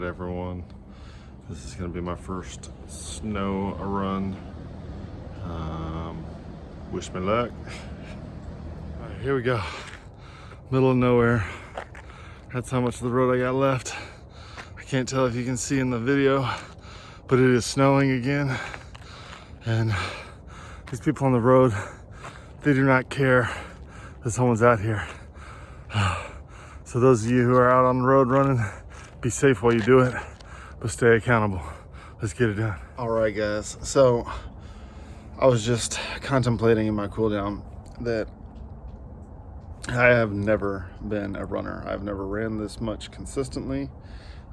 right, everyone. This is going to be my first snow run. Wish me luck. All right, here we go. Middle of nowhere. That's how much of the road I got left. I can't tell if you can see in the video, but it is snowing again. And these people on the road, they do not care that someone's out here. So those of you who are out on the road running, be safe while you do it, but stay accountable. Let's get it done. All right, guys. So I was just contemplating in my cool down that I have never been a runner. I've never ran this much consistently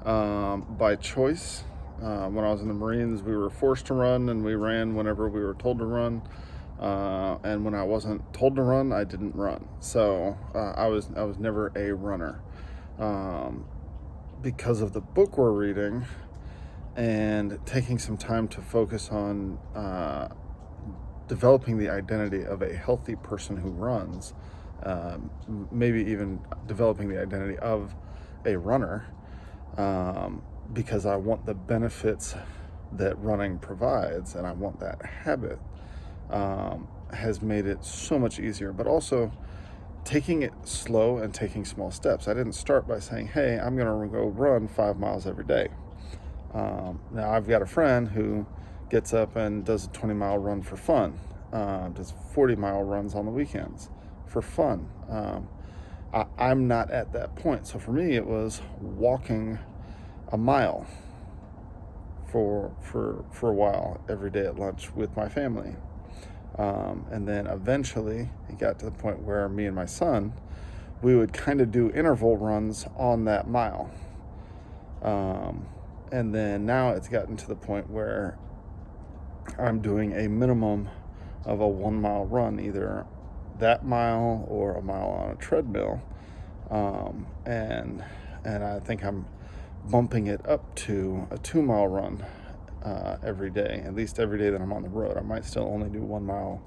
by choice. When I was in the Marines, we were forced to run, and we ran whenever we were told to run. And when I wasn't told to run, I didn't run. So I was never a runner. Because of the book we're reading and taking some time to focus on developing the identity of a healthy person who runs, maybe even developing the identity of a runner, because I want the benefits that running provides, and I want that habit, has made it so much easier. But also taking it slow and taking small steps. I didn't start by saying, hey, I'm going to go run 5 miles every day. Now I've got a friend who gets up and does a 20-mile run for fun, does 40-mile runs on the weekends for fun. I'm not at that point. So for me, it was walking a mile for a while every day at lunch with my family. And then eventually it got to the point where me and my son, we would kind of do interval runs on that mile. And then now it's gotten to the point where I'm doing a minimum of a 1 mile run, either that mile or a mile on a treadmill. And I think I'm bumping it up to a 2 mile run every day, at least every day that I'm on the road. I might still only do 1 mile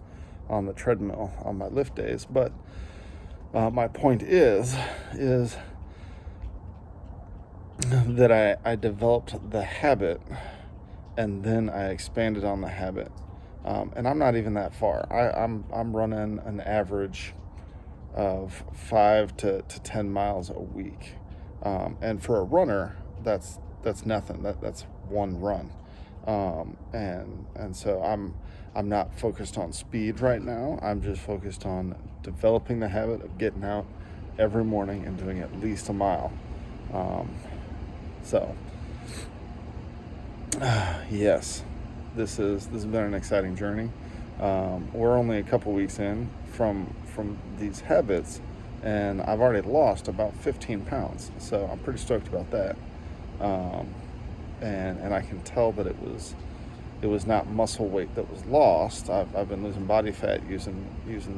on the treadmill on my lift days, but my point is that I developed the habit, and then I expanded on the habit, and I'm not even that far. I'm running an average of 5 to 10 miles a week, and for a runner, that's nothing. That's one run. And so I'm not focused on speed right now. I'm just focused on developing the habit of getting out every morning and doing at least a mile. Yes, this has been an exciting journey. We're only a couple weeks in from these habits, and I've already lost about 15 pounds. So I'm pretty stoked about that. And I can tell that it was not muscle weight that was lost. I've been losing body fat using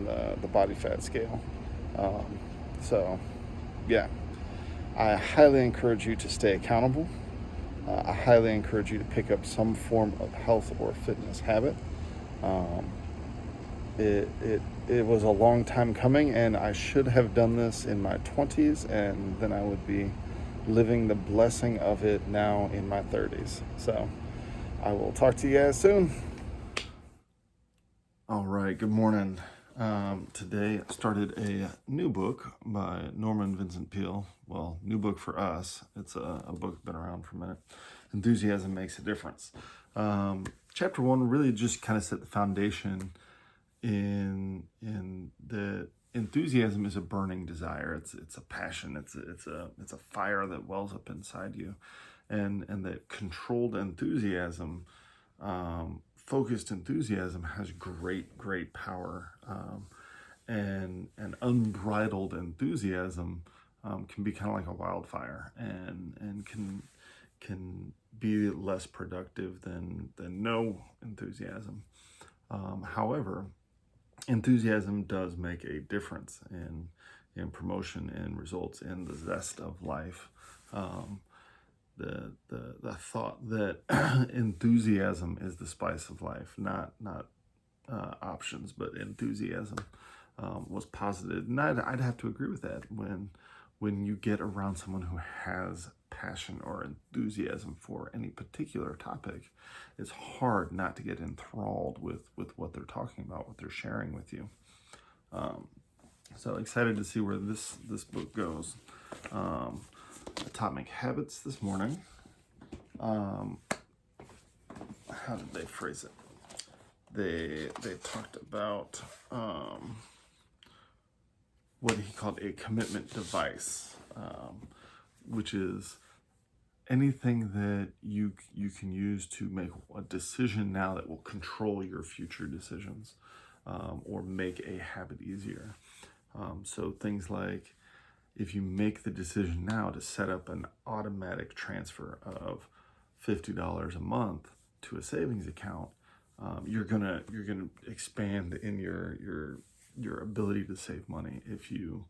the body fat scale. So yeah, I highly encourage you to stay accountable. I highly encourage you to pick up some form of health or fitness habit. It was a long time coming, and I should have done this in my 20s, and then I would be living the blessing of it now in my 30s. So I will talk to you guys soon. All right, good morning. Today I started a new book by Norman Vincent Peale. Well, new book for us. It's a book that's been around for a minute. Enthusiasm Makes a Difference. Chapter 1 really just kind of set the foundation in the enthusiasm is a burning desire. It's a passion. It's a fire that wells up inside you, and that controlled enthusiasm, focused enthusiasm has great power, and unbridled enthusiasm can be kind of like a wildfire, and can be less productive than no enthusiasm. However, enthusiasm does make a difference in promotion and results in the zest of life. The thought that enthusiasm is the spice of life, not options, but enthusiasm, was posited, and I'd have to agree with that. When you get around someone who has passion or enthusiasm for any particular topic, it's hard not to get enthralled with what they're talking about, what they're sharing with you. So excited to see where this book goes. Atomic Habits this morning. How did they phrase it? They talked about what he called a commitment device, which is anything that you can use to make a decision now that will control your future decisions, or make a habit easier. So things like, if you make the decision now to set up an automatic transfer of $50 a month to a savings account, you're gonna expand in your ability to save money. If you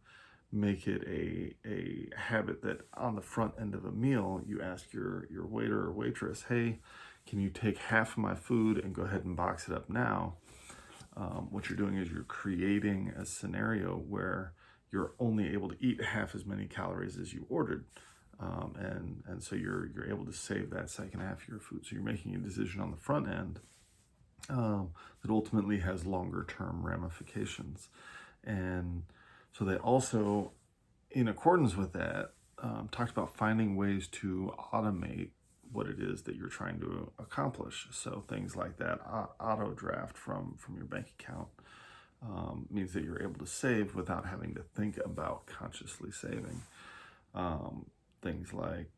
make it a habit that on the front end of a meal, you ask your waiter or waitress, hey, can you take half of my food and go ahead and box it up now? What you're doing is you're creating a scenario where you're only able to eat half as many calories as you ordered. And so you're able to save that second half of your food. So you're making a decision on the front end that ultimately has longer term ramifications. And so they also, in accordance with that, talked about finding ways to automate what it is that you're trying to accomplish. So things like that auto draft from your bank account means that you're able to save without having to think about consciously saving. Things like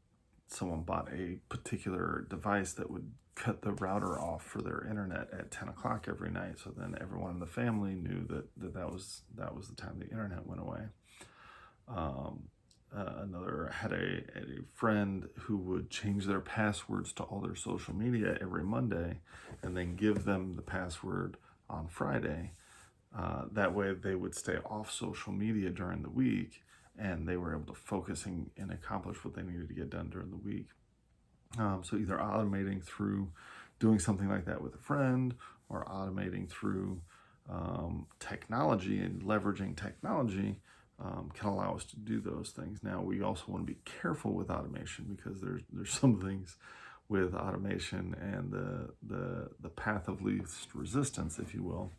someone bought a particular device that would cut the router off for their internet at 10 o'clock every night. So then everyone in the family knew that was the time the internet went away. Another had a friend who would change their passwords to all their social media every Monday and then give them the password on Friday. That way they would stay off social media during the week, and they were able to focus and accomplish what they needed to get done during the week. So either automating through doing something like that with a friend, or automating through technology and leveraging technology can allow us to do those things. Now, we also want to be careful with automation, because there's some things with automation and the path of least resistance, if you will,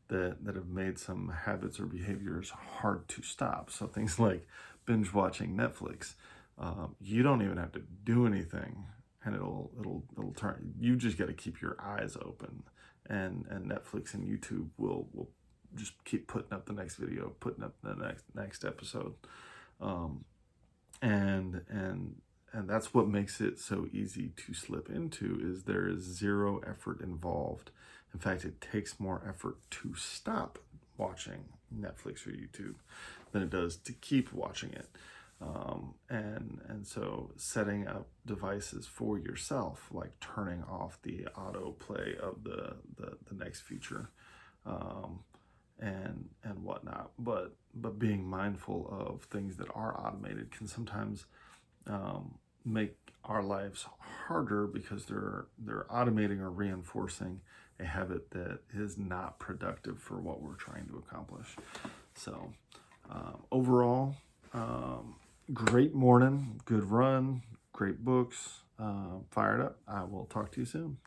that have made some habits or behaviors hard to stop. So things like binge watching Netflix, you don't even have to do anything, and it'll turn. You just got to keep your eyes open, and Netflix and YouTube will just keep putting up the next video, putting up the next episode, and that's what makes it so easy to slip into. Is there is zero effort involved. In fact, it takes more effort to stop watching Netflix or YouTube than it does to keep watching it. And so setting up devices for yourself, like turning off the autoplay of the next feature, and whatnot, but being mindful of things that are automated can sometimes make our lives harder, because they're automating or reinforcing a habit that is not productive for what we're trying to accomplish. So overall, great morning, good run, great books, fired up. I will talk to you soon.